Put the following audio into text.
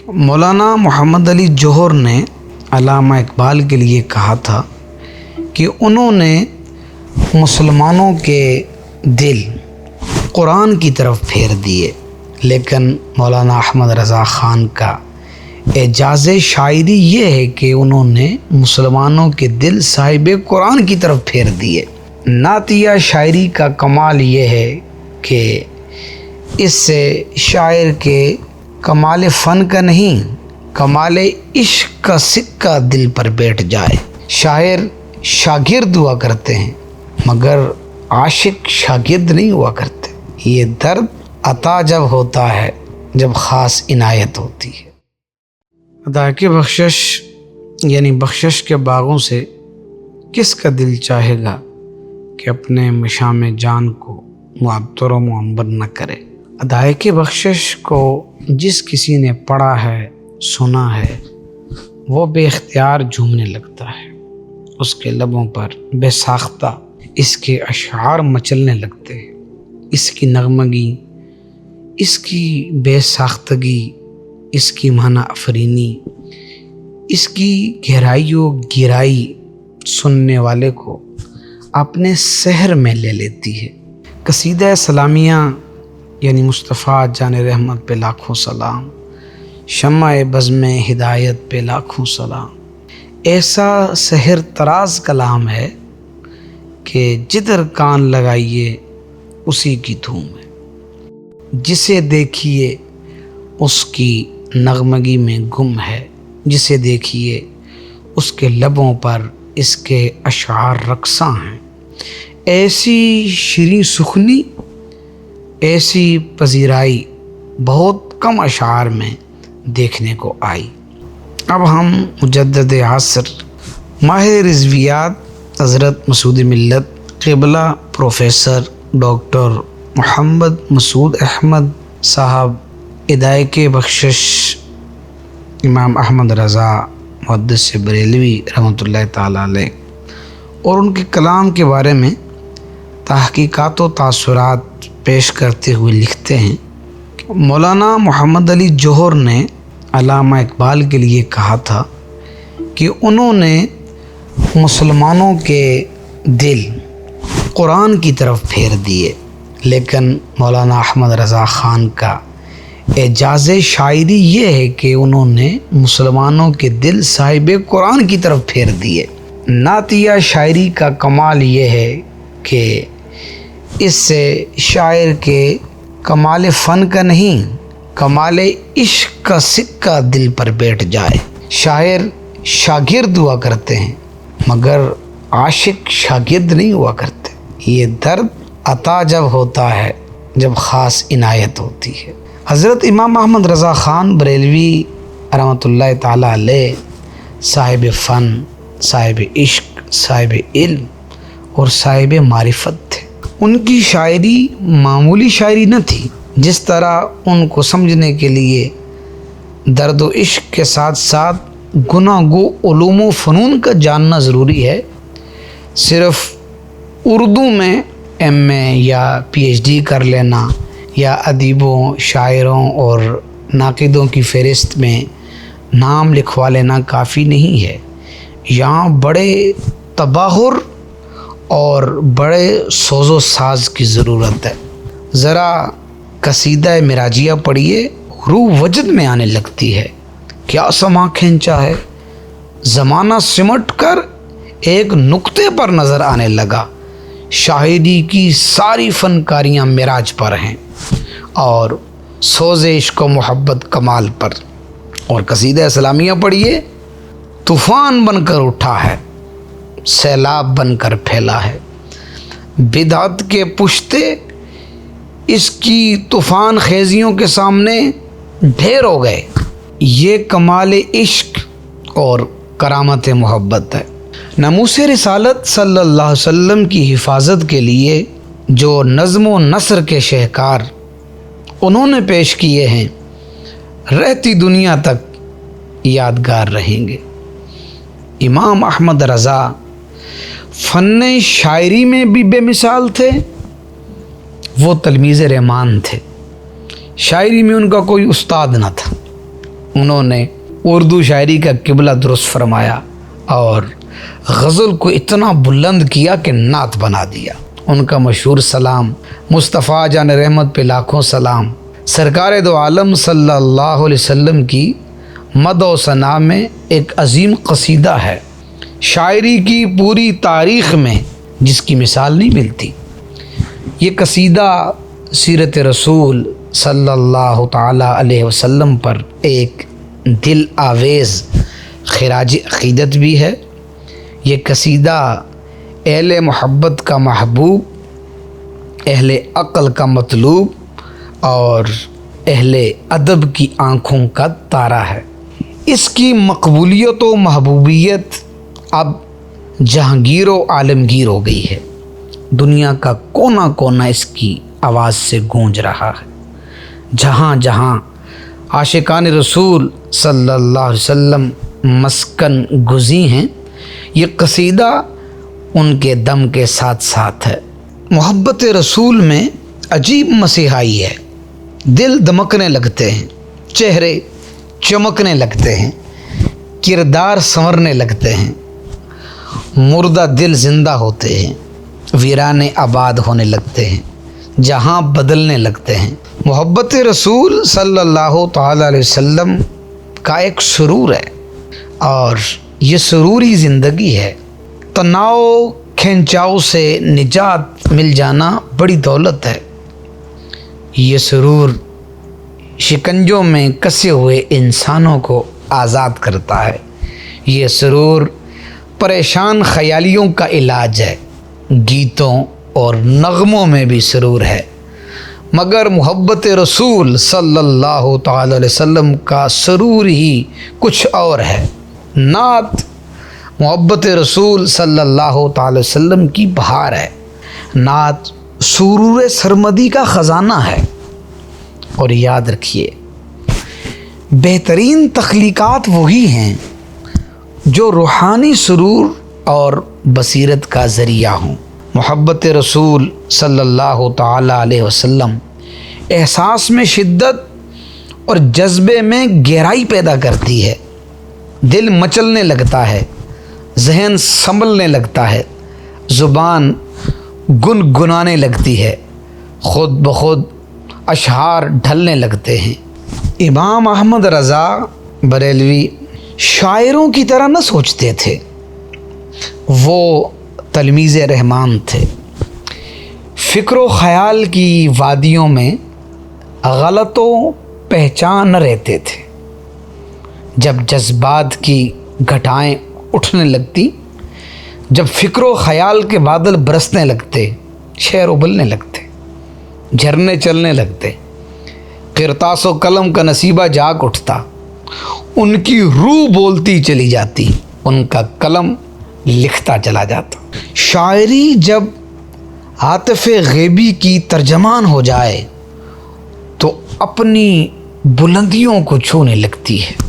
مولانا محمد علی جوہر نے علامہ اقبال کے لیے کہا تھا کہ انہوں نے مسلمانوں کے دل قرآن کی طرف پھیر دیے، لیکن مولانا احمد رضا خان کا اعجاز شاعری یہ ہے کہ انہوں نے مسلمانوں کے دل صاحب قرآن کی طرف پھیر دیے۔ نعتیہ شاعری کا کمال یہ ہے کہ اس سے شاعر کے کمال فن کا نہیں، کمال عشق کا سکہ دل پر بیٹھ جائے۔ شاعر شاگرد ہوا کرتے ہیں مگر عاشق شاگرد نہیں ہوا کرتے۔ یہ درد عطا جب ہوتا ہے جب خاص عنایت ہوتی ہے۔ عطا کی بخشش یعنی بخشش کے باغوں سے کس کا دل چاہے گا کہ اپنے مشام جان کو معطر و معنبر نہ کرے۔ عطا کی بخشش کو جس کسی نے پڑھا ہے، سنا ہے، وہ بے اختیار جھومنے لگتا ہے۔ اس کے لبوں پر بے ساختہ اس کے اشعار مچلنے لگتے ہیں۔ اس کی نغمگی، اس کی بے ساختگی، اس کی معنی افرینی، اس کی گہرائی و گہرائی سننے والے کو اپنے سحر میں لے لیتی ہے۔ قصیدہ سلامیہ یعنی مصطفیٰ جان رحمت پہ لاکھوں سلام، شمع بزم ہدایت پہ لاکھوں سلام، ایسا سحر تراز کلام ہے کہ جدھر کان لگائیے اسی کی دھوم ہے۔ جسے دیکھیے اس کی نغمگی میں گم ہے، جسے دیکھیے اس کے لبوں پر اس کے اشعار رقصاں ہیں۔ ایسی شیریں سخنی، ایسی پذیرائی بہت کم اشعار میں دیکھنے کو آئی۔ اب ہم مجدد عصر ماہر رضویات حضرت مسعود ملت قبلہ پروفیسر ڈاکٹر محمد مسعود احمد صاحب عطا بخشش امام احمد رضا محدث بریلوی رحمۃ اللہ تعالیٰ علیہ اور ان کے کلام کے بارے میں تحقیقات و تاثرات پیش کرتے ہوئے لکھتے ہیں کہ مولانا محمد علی جوہر نے علامہ اقبال کے لیے کہا تھا کہ انہوں نے مسلمانوں کے دل قرآن کی طرف پھیر دیے، لیکن مولانا احمد رضا خان کا اعجاز شاعری یہ ہے کہ انہوں نے مسلمانوں کے دل صاحب قرآن کی طرف پھیر دیے۔ نعتیہ شاعری کا کمال یہ ہے کہ اس سے شاعر کے کمال فن کا نہیں، کمال عشق کا سکہ دل پر بیٹھ جائے۔ شاعر شاگرد ہوا کرتے ہیں مگر عاشق شاگرد نہیں ہوا کرتے۔ یہ درد عطا جب ہوتا ہے جب خاص عنایت ہوتی ہے۔ حضرت امام احمد رضا خان بریلوی رحمۃ اللہ تعالیٰ علیہ صاحب فن، صاحب عشق، صاحب علم اور صاحب معرفت تھے۔ ان کی شاعری معمولی شاعری نہ تھی۔ جس طرح ان کو سمجھنے کے لیے درد و عشق کے ساتھ ساتھ گناہ گو علوم و فنون کا جاننا ضروری ہے، صرف اردو میں ایم اے یا پی ایچ ڈی کر لینا یا ادیبوں، شاعروں اور ناقدوں کی فہرست میں نام لکھوا لینا کافی نہیں ہے۔ یہاں بڑے تباہر اور بڑے سوز و ساز کی ضرورت ہے۔ ذرا قصیدہ معراجیہ پڑھیے، روح وجد میں آنے لگتی ہے۔ کیا سما کھینچا ہے، زمانہ سمٹ کر ایک نقطے پر نظر آنے لگا۔ شاعری کی ساری فنکاریاں معراج پر ہیں اور سوز عشق و محبت کمال پر۔ اور قصیدہ سلامیہ پڑھیے، طوفان بن کر اٹھا ہے، سیلاب بن کر پھیلا ہے، بدعت کے پشتے اس کی طوفان خیزیوں کے سامنے ڈھیر ہو گئے۔ یہ کمال عشق اور کرامت محبت ہے۔ ناموس رسالت صلی اللہ علیہ وسلم کی حفاظت کے لیے جو نظم و نثر کے شہکار انہوں نے پیش کیے ہیں، رہتی دنیا تک یادگار رہیں گے۔ امام احمد رضا فن شاعری میں بھی بے مثال تھے۔ وہ تلمیذ رحمان تھے، شاعری میں ان کا کوئی استاد نہ تھا، انہوں نے اردو شاعری کا قبلہ درست فرمایا اور غزل کو اتنا بلند کیا کہ نعت بنا دیا۔ ان کا مشہور سلام مصطفیٰ جان رحمت پہ لاکھوں سلام، سرکار دو عالم صلی اللہ علیہ وسلم کی مدح و ثنا میں ایک عظیم قصیدہ ہے، شاعری کی پوری تاریخ میں جس کی مثال نہیں ملتی۔ یہ قصیدہ سیرت رسول صلی اللہ تعالیٰ علیہ وسلم پر ایک دل آویز خراج عقیدت بھی ہے۔ یہ قصیدہ اہل محبت کا محبوب، اہل عقل کا مطلوب اور اہل ادب کی آنکھوں کا تارا ہے۔ اس کی مقبولیت و محبوبیت اب جہانگیر و عالمگیر ہو گئی ہے۔ دنیا کا کونا کونا اس کی آواز سے گونج رہا ہے۔ جہاں جہاں عاشقان رسول صلی اللہ علیہ وسلم مسکن گزی ہیں، یہ قصیدہ ان کے دم کے ساتھ ساتھ ہے۔ محبت رسول میں عجیب مسیحائی ہے، دل دمکنے لگتے ہیں، چہرے چمکنے لگتے ہیں، کردار سنورنے لگتے ہیں، مردہ دل زندہ ہوتے ہیں، ویرانے آباد ہونے لگتے ہیں، جہاں بدلنے لگتے ہیں۔ محبت رسول صلی اللہ تعالیٰ علیہ وسلم کا ایک سرور ہے اور یہ سروری زندگی ہے۔ تناؤ کھینچاؤ سے نجات مل جانا بڑی دولت ہے۔ یہ سرور شکنجوں میں کسے ہوئے انسانوں کو آزاد کرتا ہے۔ یہ سرور پریشان خیالیوں کا علاج ہے۔ گیتوں اور نغموں میں بھی سرور ہے، مگر محبت رسول صلی اللہ تعالی علیہ وسلم کا سرور ہی کچھ اور ہے۔ نعت محبت رسول صلی اللہ تعالی وسلم کی بہار ہے۔ نعت سرور سرمدی کا خزانہ ہے۔ اور یاد رکھیے، بہترین تخلیقات وہی ہیں جو روحانی سرور اور بصیرت کا ذریعہ ہوں۔ محبت رسول صلی اللہ تعالی علیہ وسلم احساس میں شدت اور جذبے میں گہرائی پیدا کرتی ہے۔ دل مچلنے لگتا ہے، ذہن سنبھلنے لگتا ہے، زبان گنگنانے لگتی ہے، خود بخود اشعار ڈھلنے لگتے ہیں۔ امام احمد رضا بریلوی شاعروں کی طرح نہ سوچتے تھے، وہ تلمیذ رحمان تھے۔ فکر و خیال کی وادیوں میں غلط و پہچان نہ رہتے تھے۔ جب جذبات کی گھٹائیں اٹھنے لگتی، جب فکر و خیال کے بادل برسنے لگتے، شعر ابلنے لگتے، جھرنے چلنے لگتے، قرطاس و قلم کا نصیبہ جاگ اٹھتا، ان کی روح بولتی چلی جاتی، ان کا قلم لکھتا چلا جاتا۔ شاعری جب عاطف غیبی کی ترجمان ہو جائے تو اپنی بلندیوں کو چھونے لگتی ہے۔